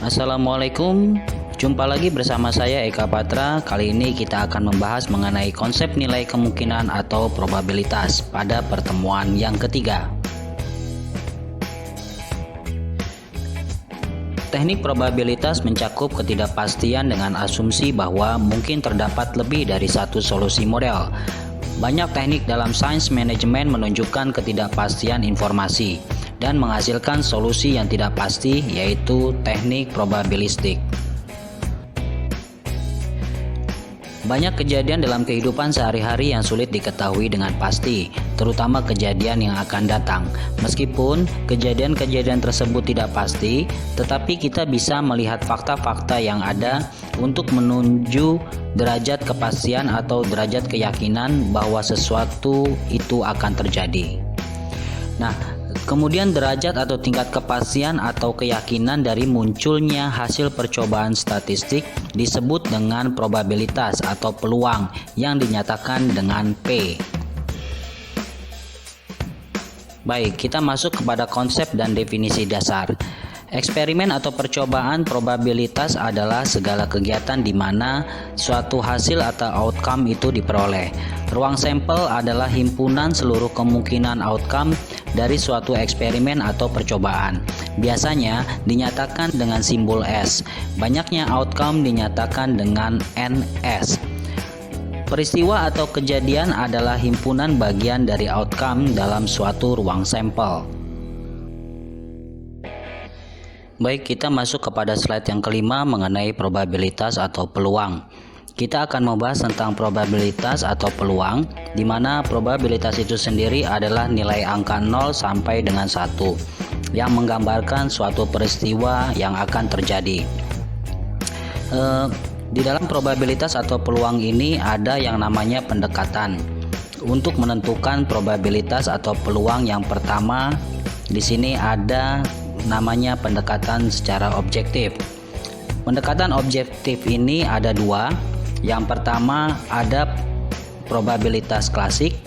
Assalamualaikum, jumpa lagi bersama saya Eka Patra. Kali ini kita akan membahas mengenai konsep nilai kemungkinan atau probabilitas pada pertemuan yang ketiga. Teknik probabilitas mencakup ketidakpastian dengan asumsi bahwa mungkin terdapat lebih dari satu solusi model. Banyak teknik dalam sains manajemen menunjukkan ketidakpastian informasi dan menghasilkan solusi yang tidak pasti, yaitu teknik probabilistik. Banyak kejadian dalam kehidupan sehari-hari yang sulit diketahui dengan pasti, terutama kejadian yang akan datang. Meskipun kejadian-kejadian tersebut tidak pasti, tetapi kita bisa melihat fakta-fakta yang ada untuk menuju derajat kepastian atau derajat keyakinan bahwa sesuatu itu akan terjadi. Nah, kemudian derajat atau tingkat kepastian atau keyakinan dari munculnya hasil percobaan statistik disebut dengan probabilitas atau peluang yang dinyatakan dengan P. Baik, kita masuk kepada konsep dan definisi dasar. Eksperimen atau percobaan probabilitas adalah segala kegiatan di mana suatu hasil atau outcome itu diperoleh. Ruang sampel adalah himpunan seluruh kemungkinan outcome dari suatu eksperimen atau percobaan. Biasanya dinyatakan dengan simbol S. Banyaknya outcome dinyatakan dengan NS. Peristiwa atau kejadian adalah himpunan bagian dari outcome dalam suatu ruang sampel. Baik, kita masuk kepada slide yang kelima mengenai probabilitas atau peluang. Kita akan membahas tentang probabilitas atau peluang, di mana probabilitas itu sendiri adalah nilai angka 0 sampai dengan 1 yang menggambarkan suatu peristiwa yang akan terjadi. Di dalam probabilitas atau peluang ini ada yang namanya pendekatan. Untuk menentukan probabilitas atau peluang yang pertama, di sini ada namanya pendekatan secara objektif. Pendekatan objektif ini ada dua. Yang pertama ada probabilitas klasik,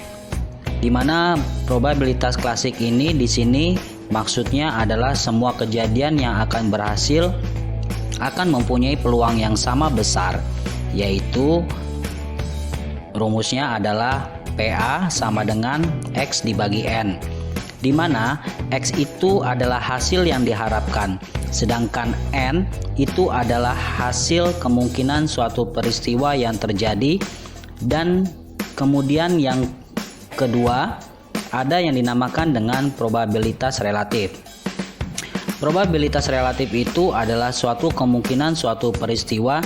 di mana probabilitas klasik ini di sini maksudnya adalah semua kejadian yang akan berhasil akan mempunyai peluang yang sama besar, yaitu rumusnya adalah PA sama dengan X dibagi N, di mana X itu adalah hasil yang diharapkan, sedangkan N itu adalah hasil kemungkinan suatu peristiwa yang terjadi. Dan kemudian yang kedua ada yang dinamakan dengan probabilitas relatif. Probabilitas relatif itu adalah suatu kemungkinan suatu peristiwa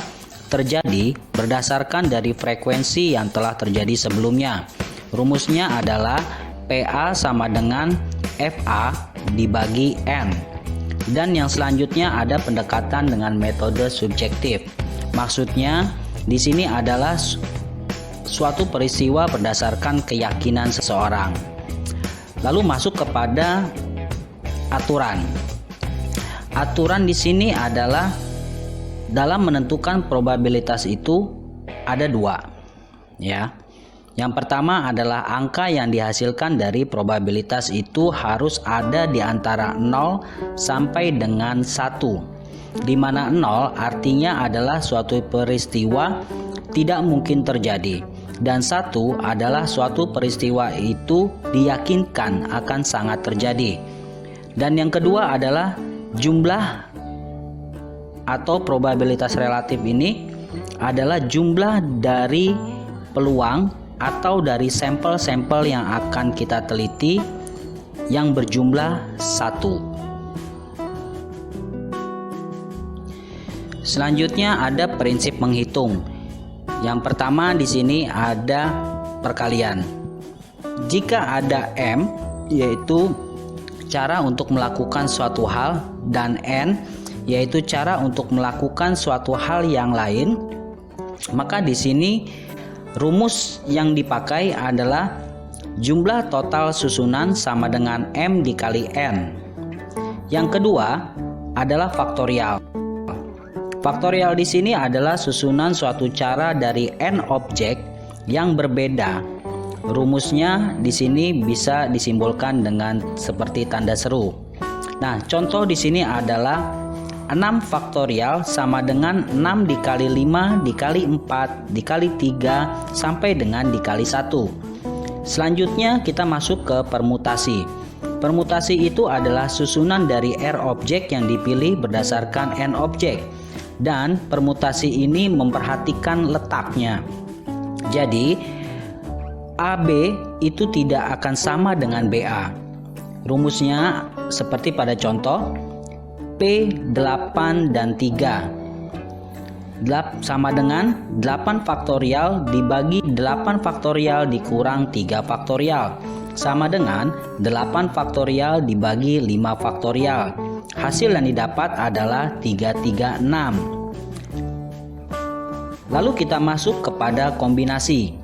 terjadi berdasarkan dari frekuensi yang telah terjadi sebelumnya. Rumusnya adalah PA sama dengan FA dibagi N. Dan yang selanjutnya ada pendekatan dengan metode subjektif. Maksudnya di sini adalah suatu peristiwa berdasarkan keyakinan seseorang. Lalu masuk kepada aturan. Aturan di sini adalah dalam menentukan probabilitas itu ada dua, ya. Yang pertama adalah angka yang dihasilkan dari probabilitas itu harus ada di antara 0 sampai dengan 1, di mana 0 artinya adalah suatu peristiwa tidak mungkin terjadi, dan 1 adalah suatu peristiwa itu diyakinkan akan sangat terjadi. Dan yang kedua adalah jumlah atau probabilitas relatif ini adalah jumlah dari peluang atau dari sampel-sampel yang akan kita teliti yang berjumlah 1. Selanjutnya ada prinsip menghitung. Yang pertama di sini ada perkalian. Jika ada M, yaitu cara untuk melakukan suatu hal, dan N, yaitu cara untuk melakukan suatu hal yang lain, maka di sini rumus yang dipakai adalah jumlah total susunan sama dengan M dikali N. Yang kedua adalah faktorial. Faktorial di sini adalah susunan suatu cara dari N objek yang berbeda. Rumusnya di sini bisa disimbolkan dengan seperti tanda seru. Nah, contoh di sini adalah 6 faktorial sama dengan 6 dikali 5 dikali 4 dikali 3 sampai dengan dikali 1. Selanjutnya kita masuk ke permutasi. Permutasi itu adalah susunan dari R objek yang dipilih berdasarkan N objek. Dan permutasi ini memperhatikan letaknya. Jadi AB itu tidak akan sama dengan BA. Rumusnya seperti pada contoh P 8 dan 3 sama dengan 8 faktorial dibagi 8 faktorial dikurang 3 faktorial sama dengan 8 faktorial dibagi 5 faktorial. Hasil yang didapat adalah 336. Lalu kita masuk kepada kombinasi.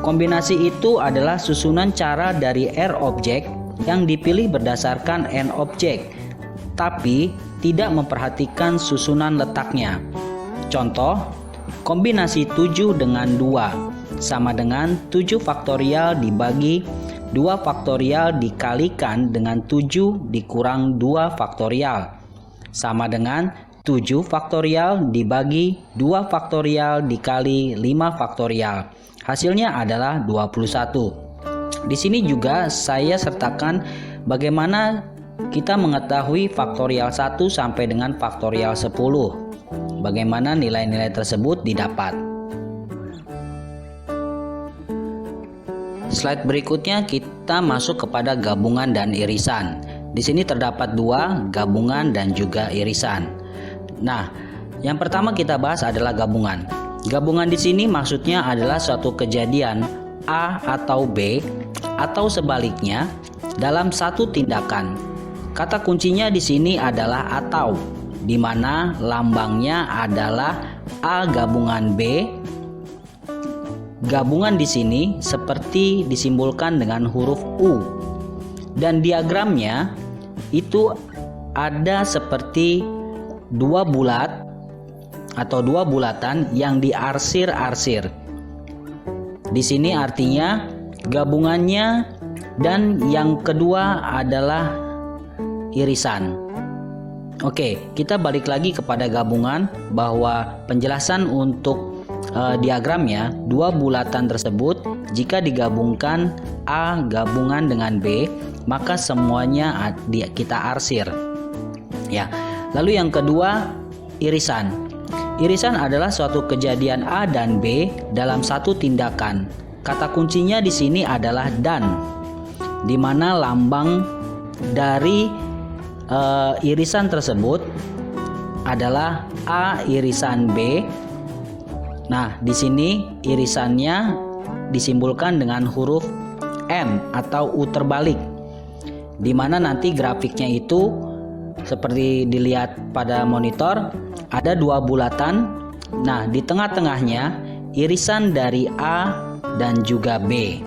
Kombinasi itu adalah susunan cara dari R objek yang dipilih berdasarkan N objek, tapi tidak memperhatikan susunan letaknya. Contoh, kombinasi 7 dengan 2 sama dengan 7 faktorial dibagi 2 faktorial dikalikan dengan 7 dikurang 2 faktorial sama dengan 7 faktorial dibagi 2 faktorial dikali 5 faktorial. Hasilnya adalah 21. Di sini juga saya sertakan bagaimana kita mengetahui faktorial 1 sampai dengan faktorial 10. Bagaimana nilai-nilai tersebut didapat. Slide berikutnya kita masuk kepada gabungan dan irisan. Di sini terdapat 2, gabungan dan juga irisan. Nah, yang pertama kita bahas adalah gabungan. Gabungan di sini maksudnya adalah suatu kejadian A atau B atau sebaliknya dalam satu tindakan. Kata kuncinya di sini adalah atau, di mana lambangnya adalah A gabungan B. Gabungan di sini seperti disimbolkan dengan huruf U. Dan diagramnya itu ada seperti dua bulat atau dua bulatan yang diarsir-arsir. Di sini artinya gabungannya, dan yang kedua adalah irisan. Oke, kita balik lagi kepada gabungan, bahwa penjelasan untuk diagramnya, dua bulatan tersebut jika digabungkan A gabungan dengan B, maka semuanya kita arsir. Ya. Lalu yang kedua, irisan. Irisan adalah suatu kejadian A dan B dalam satu tindakan. Kata kuncinya di sini adalah dan, di mana lambang dari irisan tersebut adalah A irisan B. Nah, di sini irisannya disimbolkan dengan huruf M atau U terbalik, di mana nanti grafiknya itu seperti dilihat pada monitor, ada dua bulatan. Nah, di tengah-tengahnya irisan dari A dan juga B.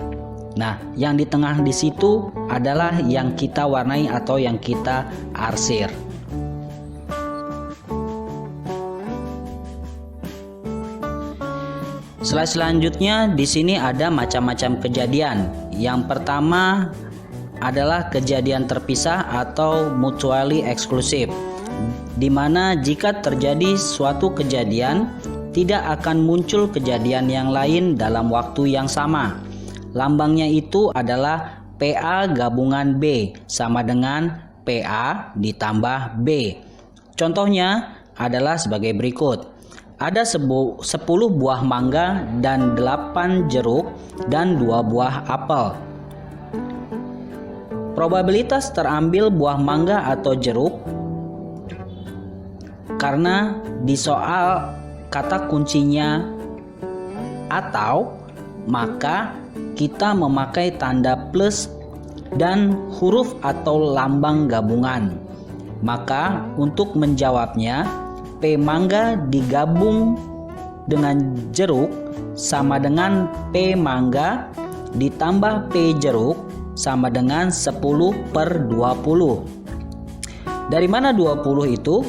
Nah, yang di tengah di situ adalah yang kita warnai atau yang kita arsir. Slide selanjutnya di sini ada macam-macam kejadian. Yang pertama adalah kejadian terpisah atau mutually exclusive, di mana jika terjadi suatu kejadian tidak akan muncul kejadian yang lain dalam waktu yang sama. Lambangnya itu adalah PA gabungan B sama dengan PA ditambah B. Contohnya adalah sebagai berikut. Ada 10 buah mangga dan 8 jeruk dan 2 buah apel. Probabilitas terambil buah mangga atau jeruk, karena di soal kata kuncinya atau, maka kita memakai tanda plus dan huruf atau lambang gabungan. Maka untuk menjawabnya, P mangga digabung dengan jeruk sama dengan P mangga ditambah P jeruk sama dengan 10/20. Dari mana 20 itu?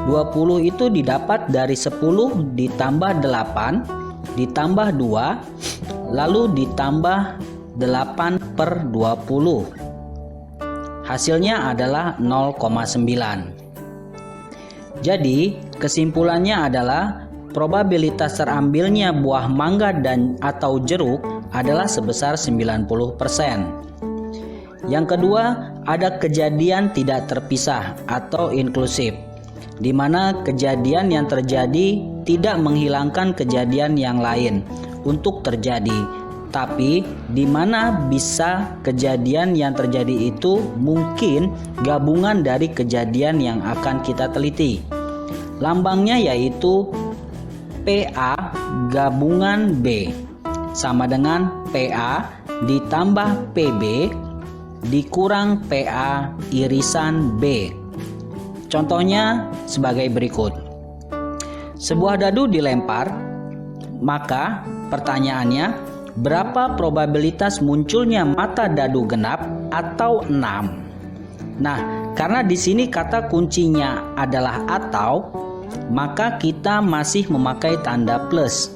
20 itu didapat dari 10 ditambah 8 ditambah 2 lalu ditambah 8/20. Hasilnya adalah 0,9. Jadi, kesimpulannya adalah probabilitas terambilnya buah mangga dan atau jeruk adalah sebesar 90%. Yang kedua, ada kejadian tidak terpisah atau inklusif, di mana kejadian yang terjadi tidak menghilangkan kejadian yang lain untuk terjadi, tapi di mana bisa kejadian yang terjadi itu mungkin gabungan dari kejadian yang akan kita teliti. Lambangnya yaitu PA gabungan B sama dengan PA ditambah PB dikurang PA irisan B. Contohnya sebagai berikut. Sebuah dadu dilempar, maka pertanyaannya, berapa probabilitas munculnya mata dadu genap atau 6? Nah, karena di sini kata kuncinya adalah atau, maka kita masih memakai tanda plus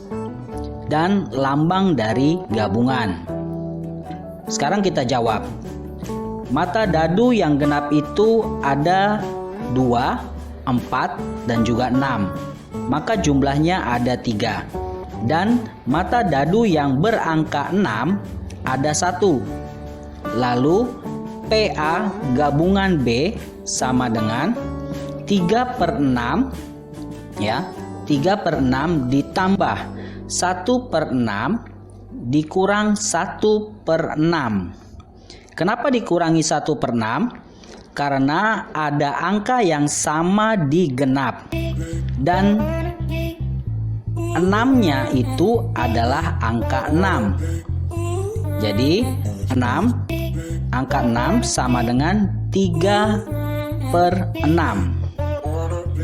dan lambang dari gabungan. Sekarang kita jawab. Mata dadu yang genap itu ada 2, 4, dan juga 6. Maka jumlahnya ada 3. Dan mata dadu yang berangka 6 ada 1. Lalu PA gabungan B sama dengan 3/6 ya. 3/6 ditambah 1/6 dikurang 1/6. Kenapa dikurangi 1/6? Karena ada angka yang sama di genap dan 6-nya itu adalah angka 6. Jadi 6, angka 6 sama dengan 3/6.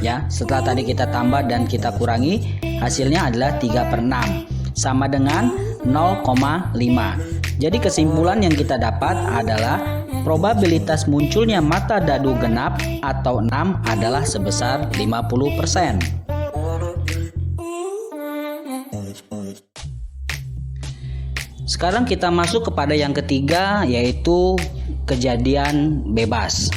Ya, setelah tadi kita tambah dan kita kurangi, hasilnya adalah 3/6 sama dengan 0,5. Jadi kesimpulan yang kita dapat adalah probabilitas munculnya mata dadu genap atau 6 adalah sebesar 50%. Sekarang kita masuk kepada yang ketiga, yaitu kejadian bebas.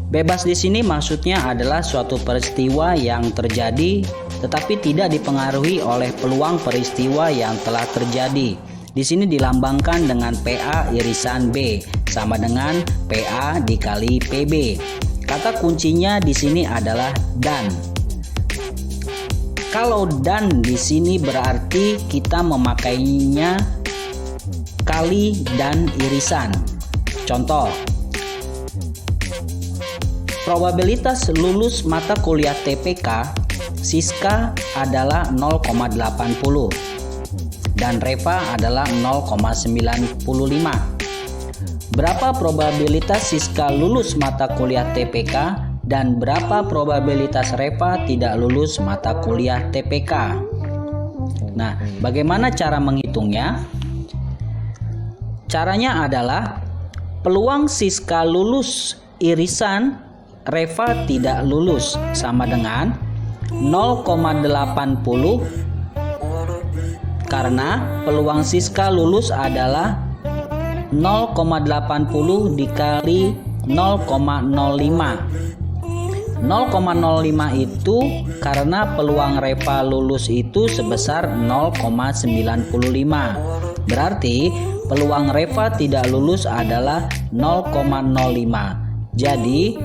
Bebas di sini maksudnya adalah suatu peristiwa yang terjadi tetapi tidak dipengaruhi oleh peluang peristiwa yang telah terjadi. Di sini dilambangkan dengan PA irisan B sama dengan PA dikali PB. Kata kuncinya di sini adalah dan. Kalau dan di sini berarti kita memakainya kali dan irisan. Contoh, probabilitas lulus mata kuliah TPK Siska adalah 0,80 dan Reva adalah 0,95. Berapa probabilitas Siska lulus mata kuliah TPK dan berapa probabilitas Reva tidak lulus mata kuliah TPK? Nah, bagaimana cara menghitungnya? Caranya adalah peluang Siska lulus irisan Reva tidak lulus sama dengan 0,80 karena peluang Siska lulus adalah 0,80 dikali 0,05. 0,05 itu karena peluang Reva lulus itu sebesar 0,95. Berarti peluang Reva tidak lulus adalah 0,05. Jadi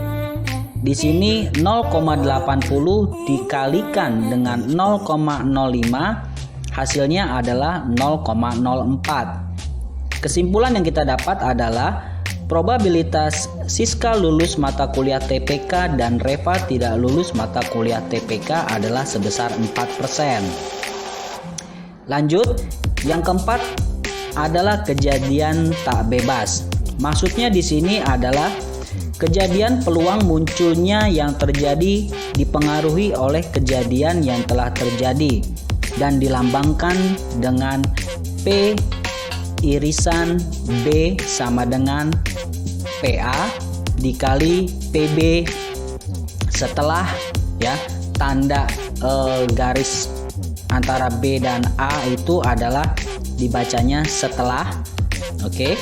di sini 0,80 dikalikan dengan 0,05 hasilnya adalah 0,04. Kesimpulan yang kita dapat adalah probabilitas Siska lulus mata kuliah TPK dan Reva tidak lulus mata kuliah TPK adalah sebesar 4%. Lanjut, yang keempat adalah kejadian tak bebas. Maksudnya di sini adalah kejadian peluang munculnya yang terjadi dipengaruhi oleh kejadian yang telah terjadi dan dilambangkan dengan P irisan B sama dengan PA dikali PB setelah ya tanda garis antara B dan A itu adalah dibacanya setelah. Oke.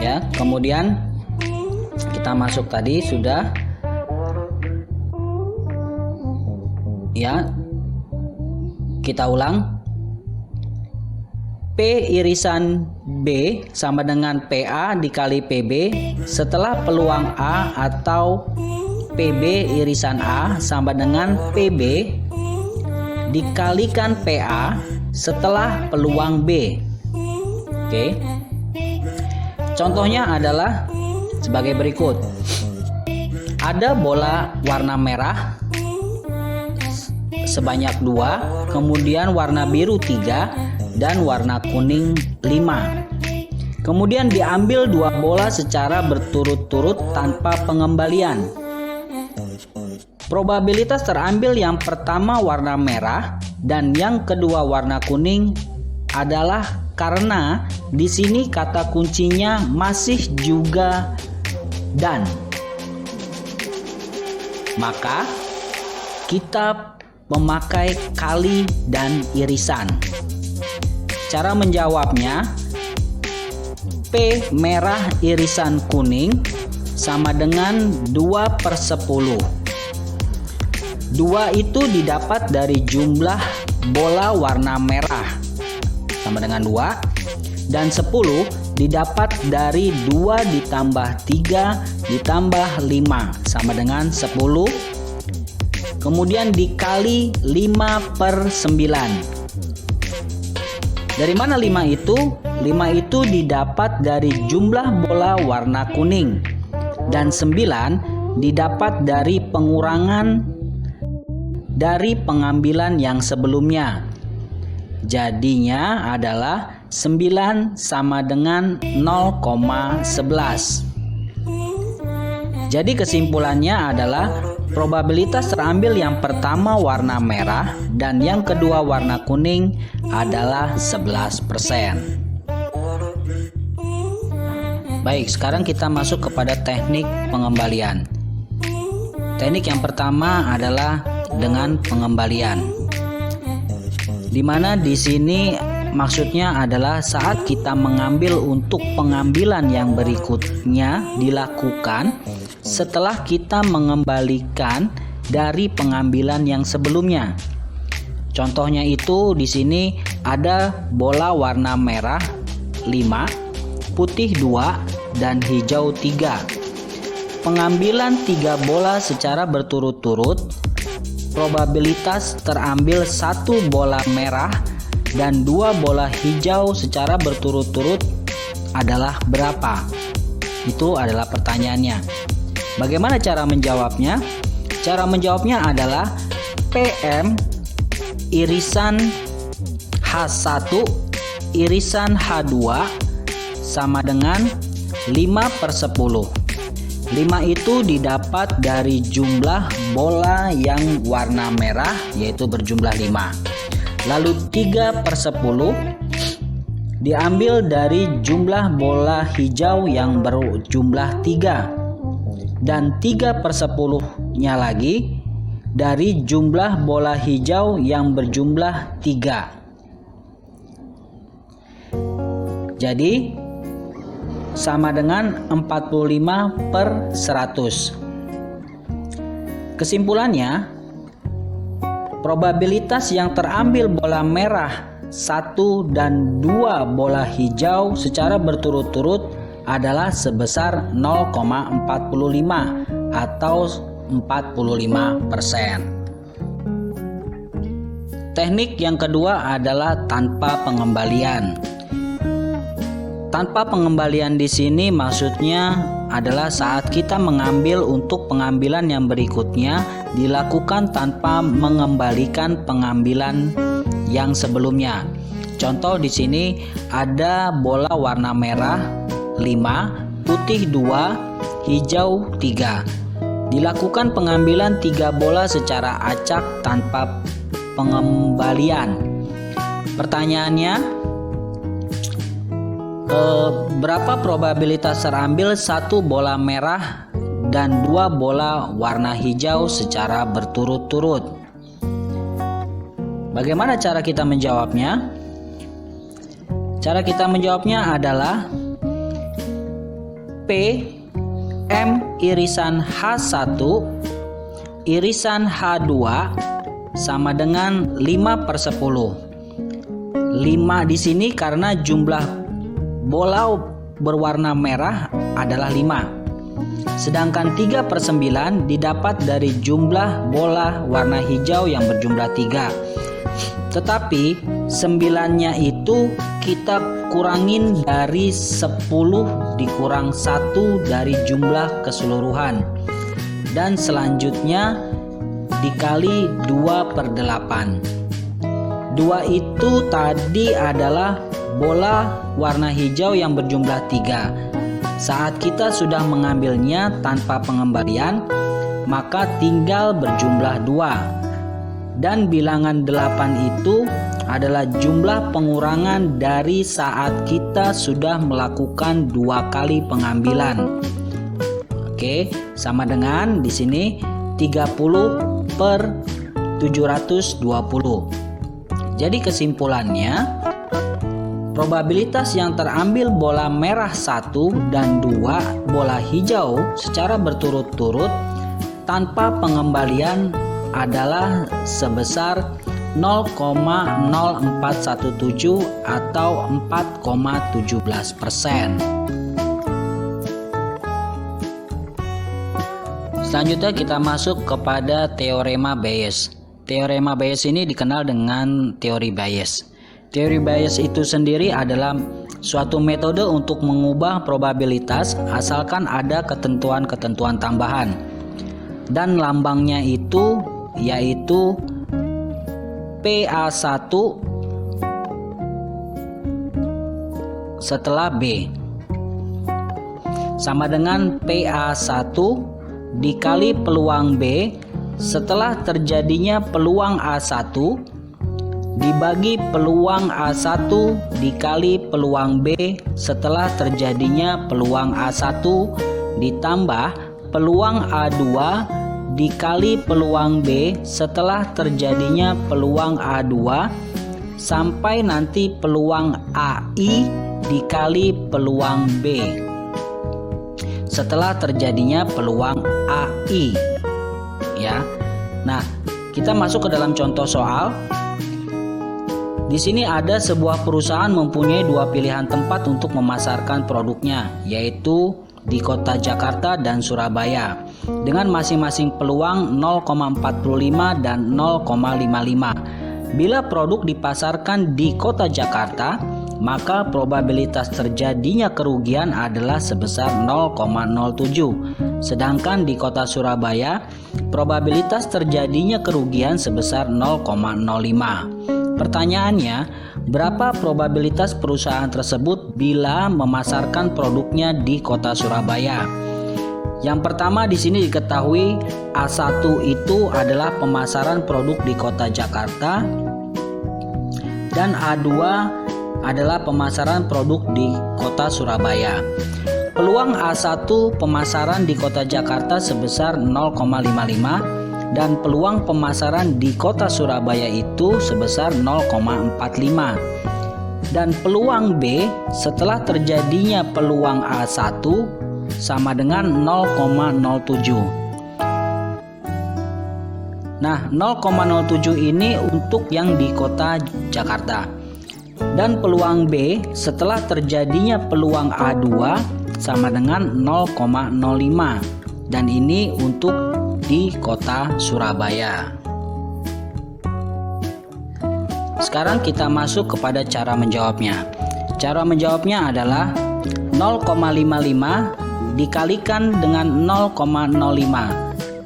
Ya, kemudian kita masuk tadi sudah Ya, kita ulang. P irisan B sama dengan PA dikali PB setelah peluang A, atau PB irisan A sama dengan PB dikalikan PA setelah peluang B. Oke. Contohnya adalah sebagai berikut. Ada bola warna merah sebanyak 2, kemudian warna biru 3, dan warna kuning 5. Kemudian diambil 2 bola secara berturut-turut tanpa pengembalian. Probabilitas terambil yang pertama warna merah dan yang kedua warna kuning adalah karena di sini kata kuncinya masih juga dan. Maka kita memakai kali dan irisan. Cara menjawabnya, P merah irisan kuning sama dengan 2/10. 2 itu didapat dari jumlah bola warna merah sama dengan 2, dan 10 didapat dari 2 ditambah 3 ditambah 5 sama dengan 10, kemudian dikali 5/9. Dari mana 5 itu? 5 itu didapat dari jumlah bola warna kuning, dan 9 didapat dari pengurangan dari pengambilan yang sebelumnya. Jadinya adalah 9 sama dengan 0,11. Jadi kesimpulannya adalah probabilitas terambil yang pertama warna merah dan yang kedua warna kuning adalah 11%. Baik, sekarang kita masuk kepada teknik pengembalian. Teknik yang pertama adalah dengan pengembalian, di mana di sini maksudnya adalah saat kita mengambil untuk pengambilan yang berikutnya dilakukan setelah kita mengembalikan dari pengambilan yang sebelumnya. Contohnya itu di sini ada bola warna merah 5, putih 2, dan hijau 3. Pengambilan 3 bola secara berturut-turut, probabilitas terambil 1 bola merah dan 2 bola hijau secara berturut-turut adalah berapa? Itu adalah pertanyaannya. Bagaimana cara menjawabnya? Cara menjawabnya adalah PM irisan H1 irisan H2 sama dengan 5/10. 5 itu didapat dari jumlah bola yang warna merah, yaitu berjumlah 5. Lalu 3/10 diambil dari jumlah bola hijau yang berjumlah 3. Dan 3/10-nya lagi dari jumlah bola hijau yang berjumlah 3. Jadi sama dengan 45/100. Kesimpulannya, probabilitas yang terambil bola merah 1 dan 2 bola hijau secara berturut-turut adalah sebesar 0,45 atau 45%. Teknik yang kedua adalah tanpa pengembalian. Tanpa pengembalian di sini maksudnya adalah saat kita mengambil untuk pengambilan yang berikutnya dilakukan tanpa mengembalikan pengambilan yang sebelumnya. Contoh di sini ada bola warna merah 5, putih 2, hijau 3. Dilakukan pengambilan 3 bola secara acak tanpa pengembalian. Pertanyaannya, berapa probabilitas terambil 1 bola merah dan 2 bola warna hijau secara berturut-turut? Bagaimana cara kita menjawabnya? Cara kita menjawabnya adalah P M irisan H1 irisan H2 sama dengan 5/10. 5 di sini karena jumlah bola berwarna merah adalah 5. Sedangkan 3/9 didapat dari jumlah bola warna hijau yang berjumlah 3. Tetapi 9-nya itu kita kurangin dari 10 dikurang 1 dari jumlah keseluruhan. Dan selanjutnya dikali 2/8. 2 itu tadi adalah bola warna hijau yang berjumlah 3. Saat kita sudah mengambilnya tanpa pengembalian, maka tinggal berjumlah 2. Dan bilangan 8 itu adalah jumlah pengurangan dari saat kita sudah melakukan 2 kali pengambilan. Oke, sama dengan di sini 30/720. Jadi kesimpulannya, probabilitas yang terambil bola merah 1 dan 2 bola hijau secara berturut-turut tanpa pengembalian adalah sebesar 0,0417 atau 4,17%. Selanjutnya kita masuk kepada teorema Bayes. Teorema Bayes ini dikenal dengan teori Bayes. Teori Bayes itu sendiri adalah suatu metode untuk mengubah probabilitas asalkan ada ketentuan-ketentuan tambahan. Dan lambangnya itu yaitu PA1 setelah B sama dengan PA1 dikali peluang B setelah terjadinya peluang A1 dibagi peluang A1 dikali peluang B setelah terjadinya peluang A1 ditambah peluang A2 dikali peluang B setelah terjadinya peluang A2 sampai nanti peluang AI dikali peluang B setelah terjadinya peluang AI, ya. Nah, kita masuk ke dalam contoh soal. Di sini ada sebuah perusahaan mempunyai 2 pilihan tempat untuk memasarkan produknya, yaitu di kota Jakarta dan Surabaya dengan masing-masing peluang 0,45 dan 0,55. Bila produk dipasarkan di kota Jakarta, maka probabilitas terjadinya kerugian adalah sebesar 0,07. Sedangkan di kota Surabaya, probabilitas terjadinya kerugian sebesar 0,05. Pertanyaannya, berapa probabilitas perusahaan tersebut bila memasarkan produknya di kota Surabaya? Yang pertama di sini diketahui A1 itu adalah pemasaran produk di kota Jakarta dan A2 adalah pemasaran produk di kota Surabaya. Peluang A1 pemasaran di kota Jakarta sebesar 0,55 dan peluang pemasaran di kota Surabaya itu sebesar 0,45. Dan peluang B setelah terjadinya peluang A1 sama dengan 0,07. Nah, 0,07 ini untuk yang di kota Jakarta. Dan peluang B setelah terjadinya peluang A2 sama dengan 0,05. Dan ini untuk di kota Surabaya. Sekarang kita masuk kepada cara menjawabnya. Cara menjawabnya adalah 0,55 dikalikan dengan 0,05.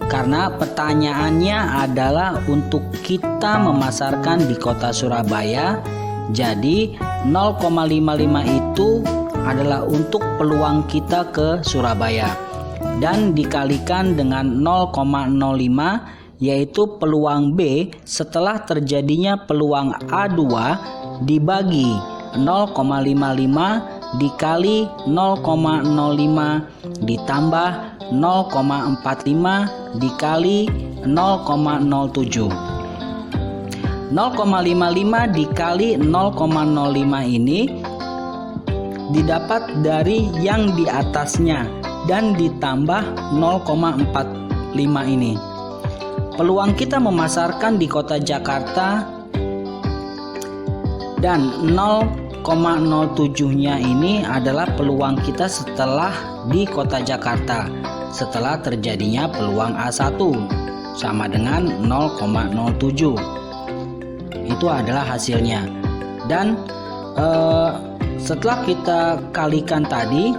Karena pertanyaannya adalah untuk kita memasarkan di kota Surabaya. Jadi 0,55 itu adalah untuk peluang kita ke Surabaya. Dan dikalikan dengan 0,05 yaitu peluang B setelah terjadinya peluang A2 dibagi 0,55 dikali 0,05 ditambah 0,45 dikali 0,07. 0,55 dikali 0,05 ini didapat dari yang di atasnya dan ditambah 0,45 ini. peluang kita memasarkan di kota Jakarta, dan 0,07-nya ini adalah peluang kita setelah di kota Jakarta, setelah terjadinya peluang A1 sama dengan 0,07. Itu adalah hasilnya. Dan setelah kita kalikan tadi,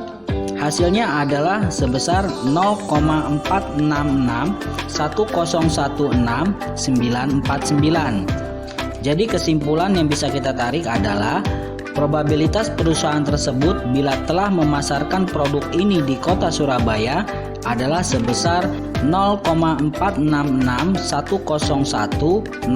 hasilnya adalah sebesar 0,4611016949. Jadi kesimpulan yang bisa kita tarik adalah probabilitas perusahaan tersebut bila telah memasarkan produk ini di kota Surabaya adalah sebesar 0,4611016949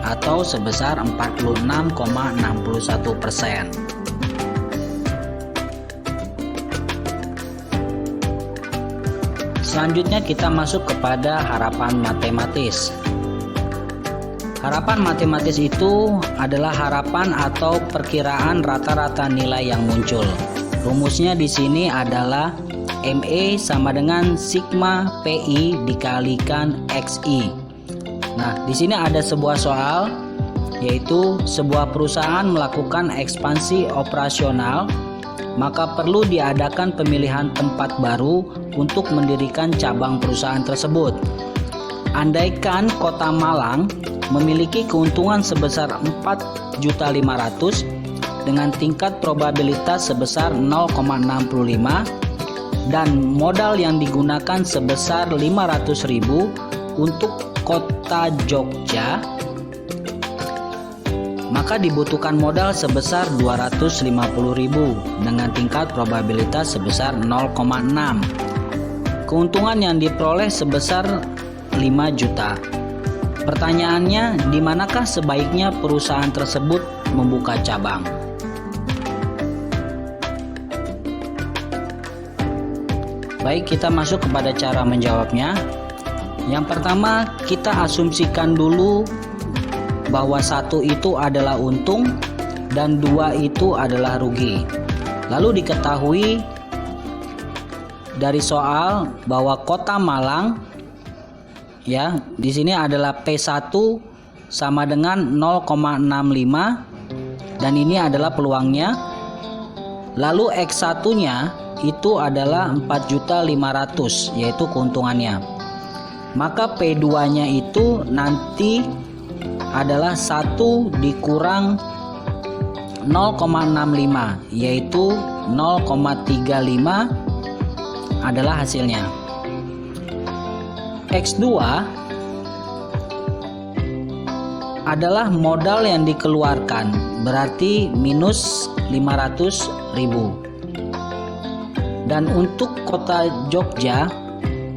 atau sebesar 46,61%. Selanjutnya kita masuk kepada harapan matematis. Harapan matematis itu adalah harapan atau perkiraan rata-rata nilai yang muncul. Rumusnya di sini adalah ME sama dengan sigma PI dikalikan XI. Nah, di sini ada sebuah soal, yaitu sebuah perusahaan melakukan ekspansi operasional, maka perlu diadakan pemilihan tempat baru untuk mendirikan cabang perusahaan tersebut. Andaikan Kota Malang memiliki keuntungan sebesar 4.500.000 dengan tingkat probabilitas sebesar 0,65 dan modal yang digunakan sebesar 500.000 untuk Kota Jogja, maka dibutuhkan modal sebesar 250.000 dengan tingkat probabilitas sebesar 0,6. Keuntungan yang diperoleh sebesar 5 juta. Pertanyaannya, di manakah sebaiknya perusahaan tersebut membuka cabang? Baik, kita masuk kepada cara menjawabnya. Yang pertama, kita asumsikan dulu bahwa 1 itu adalah untung dan 2 itu adalah rugi. Lalu diketahui dari soal bahwa Kota Malang, ya, di sini adalah P1 sama dengan 0,65 dan ini adalah peluangnya. Lalu X1-nya itu adalah 4.500.000 yaitu keuntungannya. Maka P2-nya itu nanti adalah 1 dikurang 0,65 yaitu 0,35 adalah hasilnya. X2 adalah modal yang dikeluarkan, berarti minus 500.000. Dan untuk Kota Jogja,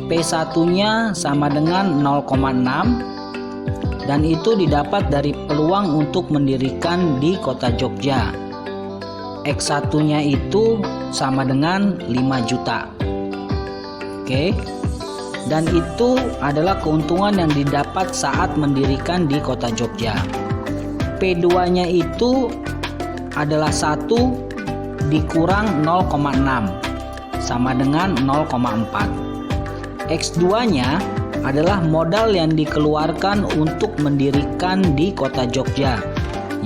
P1-nya sama dengan 0,6 dan itu didapat dari peluang untuk mendirikan di Kota Jogja. X1-nya itu sama dengan 5 juta. Oke. Dan itu adalah keuntungan yang didapat saat mendirikan di Kota Jogja. P2-nya itu adalah 1 dikurang 0,6 sama dengan 0,4. X2-nya adalah modal yang dikeluarkan untuk mendirikan di Kota Jogja,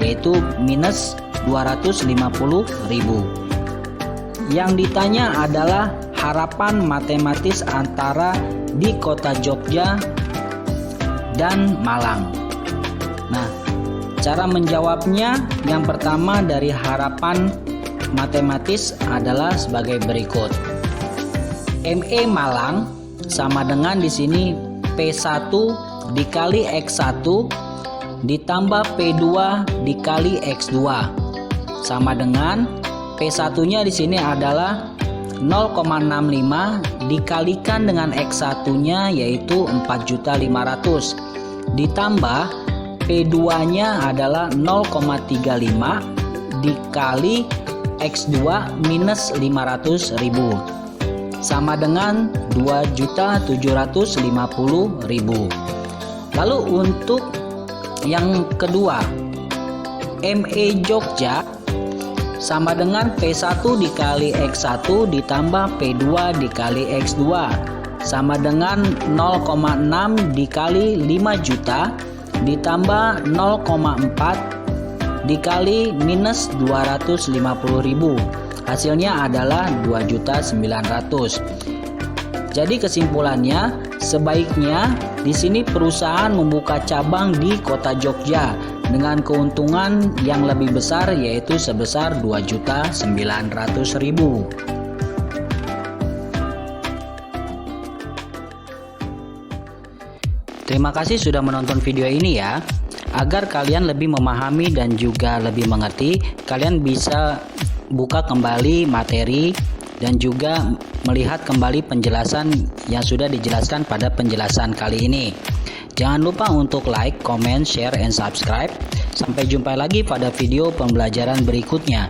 yaitu minus 250.000. Yang ditanya adalah harapan matematis antara di Kota Jogja dan Malang. Nah, cara menjawabnya yang pertama dari harapan matematis adalah sebagai berikut. ME Malang sama dengan di sini P1 dikali X1 ditambah P2 dikali X2 sama dengan P1-nya di sini adalah 0,65 dikalikan dengan X1-nya yaitu 4.500.000 ditambah P2-nya adalah 0,35 dikali X2 minus 500.000 sama dengan 2.750.000. Lalu untuk yang kedua, ME Jogja sama dengan P1 dikali X1 ditambah P2 dikali X2 sama dengan 0,6 dikali 5 juta ditambah 0,4 dikali minus 250.000. Hasilnya adalah 2.900.000. Jadi kesimpulannya, sebaiknya di sini perusahaan membuka cabang di kota Jogja dengan keuntungan yang lebih besar, yaitu sebesar 2.900.000. Terima kasih sudah menonton video ini ya. Agar kalian lebih memahami dan juga lebih mengerti, kalian bisa buka kembali materi dan juga melihat kembali penjelasan yang sudah dijelaskan pada penjelasan kali ini. Jangan lupa untuk like, comment, share, and subscribe. Sampai jumpa lagi pada video pembelajaran berikutnya.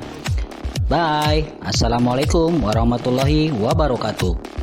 Bye. Assalamualaikum warahmatullahi wabarakatuh.